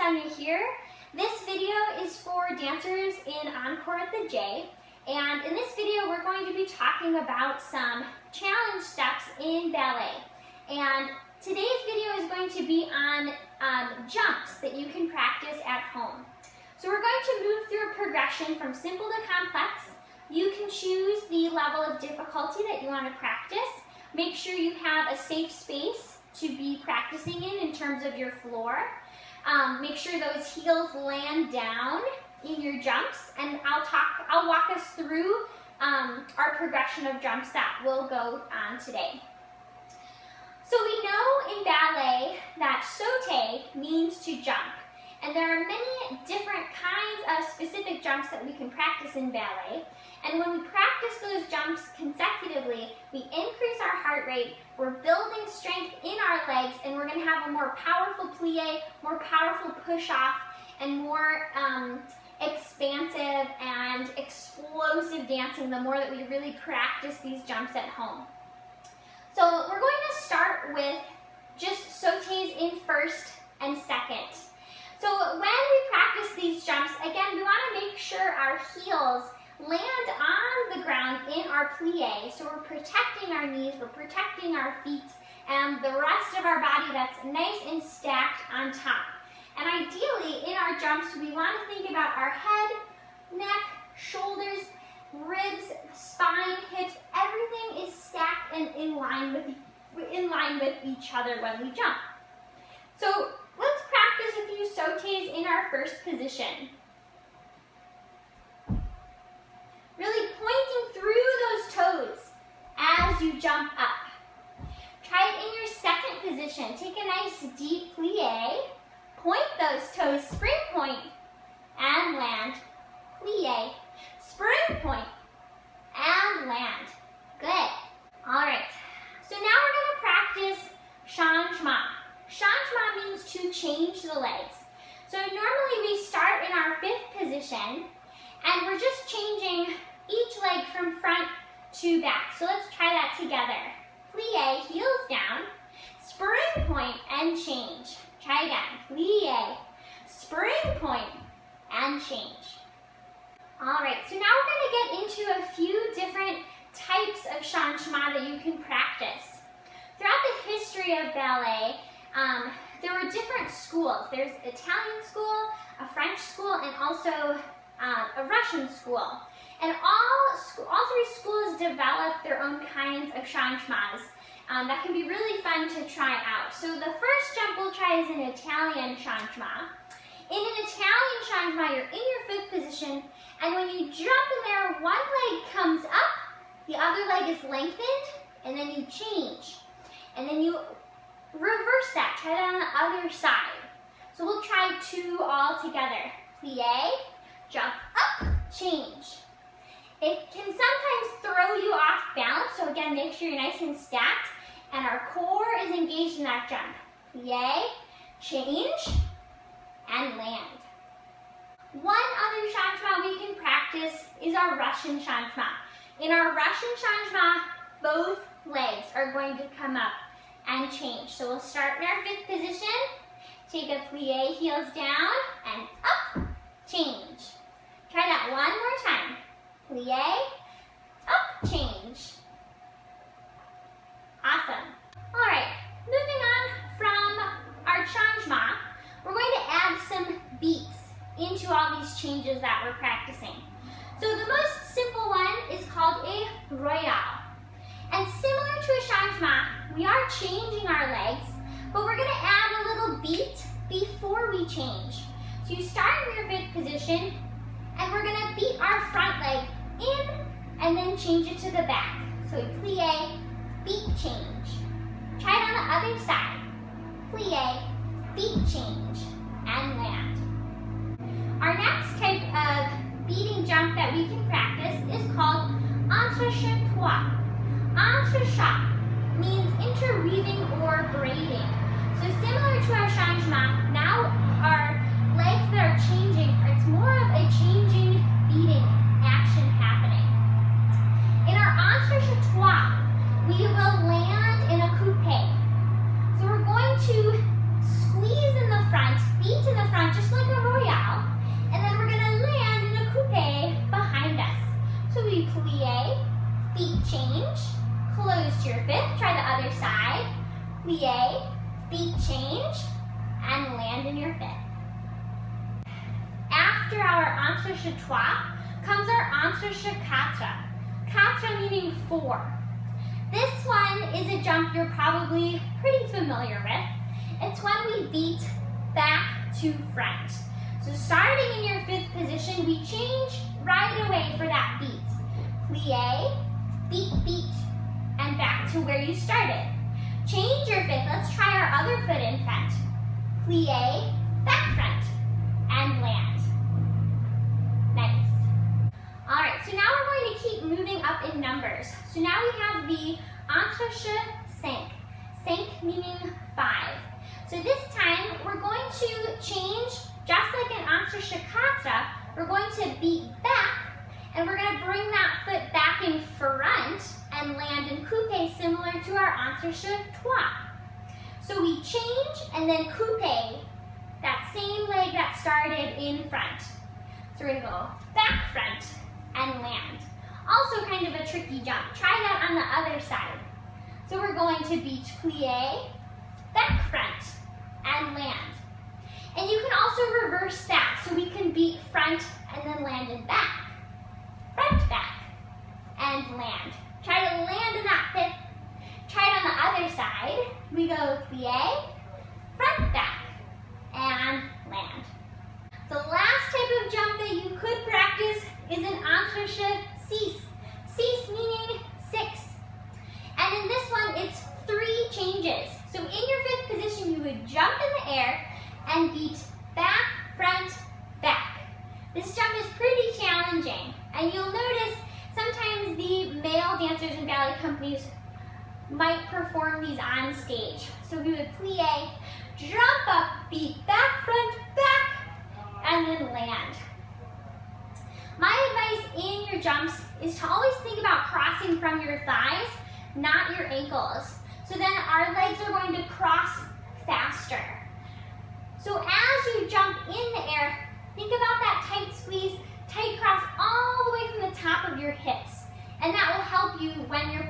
Sonia here. This video is for dancers in Encore at the J, and in this video we're going to be talking about some challenge steps in ballet. And today's video is going to be on jumps that you can practice at home. So we're going to move through a progression from simple to complex. You can choose the level of difficulty that you want to practice. Make sure you have a safe space to be practicing in terms of your floor. Make sure those heels land down in your jumps, and I'll walk us through our progression of jumps that will go on today. So we know in ballet that Sauté means to jump, and there are many different kinds of specific jumps that we can practice in ballet. And when we practice those jumps consecutively, we increase our heart rate, we're building strength in our legs, and we're going to have a more powerful plie, more powerful push-off, and more expansive and explosive dancing the more that we really practice these jumps at home. So we're going to start with just sautés in first and second. So when we practice these jumps, again, we want to make sure our heels land on the ground in our plie, so we're protecting our knees, we're protecting our feet, and the rest of our body that's nice and stacked on top. And ideally, in our jumps, we want to think about our head, neck, shoulders, ribs, spine, hips, everything is stacked and in line with each other when we jump. So let's practice a few sautés in our first position. Really pointing through those toes as you jump up. Try it in your second position. Take a nice deep plie, point those toes, spring point, and land. Plie, spring point, and land. Good. All right. So now we're going to practice changement. Changement means to change the legs. So normally we start in our fifth position, and we're just changing each leg from front to back. So let's try that together. Plie, heels down, spring point, and change. Try again. Plie, spring point, and change. All right, so now we're going to get into a few different types of changement that you can practice. Throughout the history of ballet, there were different schools. There's Italian school, a French school, and also a Russian school. And all three schools developed their own kinds of changements that can be really fun to try out. So the first jump we'll try is an Italian changement. In an Italian changement, you're in your fifth position, and when you jump in there, one leg comes up, the other leg is lengthened, and then you change. And then you reverse that. Try that on the other side. So we'll try two all together. Plie, jump up, change. It can sometimes throw you off balance, so again, make sure you're nice and stacked, and our core is engaged in that jump. Plie, change, and land. One other changement we can practice is our Russian changement. In our Russian changement, both legs are going to come up and change. So we'll start in our fifth position, take a plie, heels down, and up, change. Try that one more time. Plie, up, change. Awesome. All right, moving on from our changement, we're going to add some beats into all these changes that we're practicing. So the most simple one is called a Royale. And similar to a changement, we are changing our legs, but we're going to add a little beat before we change. So you start in your fifth position, and we're going to beat our front leg in, and then change it to the back. So we plie, beat, change. Try it on the other side. Plie, beat, change, and land. Our next type of beating jump that we can practice is called Entrechat Trois. Entrechat means interweaving or braiding. So similar to our changement, now our legs that are changing, it's more of a changing, beating action happening. In our Entrechat Trois, we will land in a coupé. So we're going to squeeze in the front, beat in the front, just land in your fifth. After our Entrechat Trois comes our Entrechat Quatre. Quatre meaning 4. This one is a jump you're probably pretty familiar with. It's when we beat back to front. So starting in your fifth position, we change right away for that beat. Plie, beat, beat, and back to where you started. Change your fifth. Let's try our other foot in front. Plie, back front, and land. Nice. All right, so now we're going to keep moving up in numbers. So now we have the Entrechat Cinq. Cinq meaning 5. So this time we're going to change, just like an Entrechat Quatre, we're going to beat back, and we're going to bring that foot back in front and land in coupé similar to our Entrechat Trois. So we change and then coupé, that same leg that started in front. So we're going to go back front and land. Also kind of a tricky jump. Try that on the other side. So we're going to beat plie, back front, and land. And you can also reverse that, so we can beat front and then land in back. Front, back, and land. Try to land in that fifth. Try it on the other side. We go plie, front, back, and land. The last type of jump that you could practice is an Entrechat Six. Six meaning 6. And in this one, it's 3 changes. So in your fifth position, you would jump in the air and beat back, front, back. This jump is pretty challenging. And you'll notice sometimes the male dancers in ballet companies might perform these on stage. So we would plie, jump up, beat back, front, back, and then land. My advice in your jumps is to always think about crossing from your thighs, not your ankles. So then our legs are going to cross faster. So as you jump in the air, think about that tight squeeze, tight cross all the way from the top of your hips. And that will help you when you're